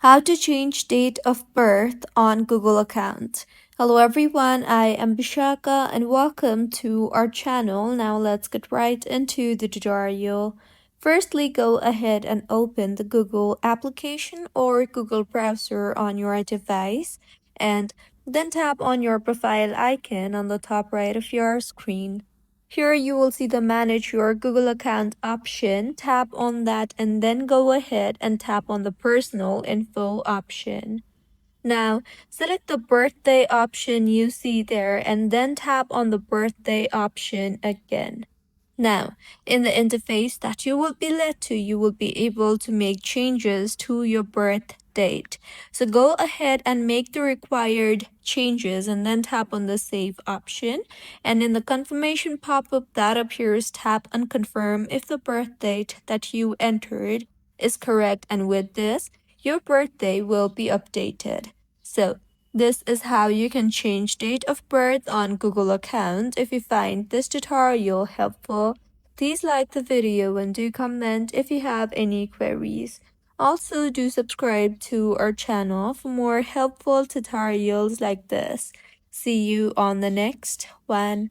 How to change date of birth on Google account. Hello everyone, I am Bishaka and welcome to our channel. Now let's get right into the tutorial. Firstly, go ahead and open the Google application or Google browser on your device and then tap on your profile icon on the top right of your screen. Here you will see the Manage Your Google Account option. Tap on that and then go ahead and tap on the Personal Info option. Now, select the birthday option you see there and then tap on the birthday option again. Now, in the interface that you will be led to, you will be able to make changes to your birth date. So go ahead and make the required changes and then tap on the Save option. And in the confirmation pop-up that appears, tap on Confirm if the birth date that you entered is correct. And with this, your birthday will be updated. So this is how you can change date of birth on Google account. If you find this tutorial helpful, please like the video and do comment if you have any queries. Also, do subscribe to our channel for more helpful tutorials like this. See you on the next one.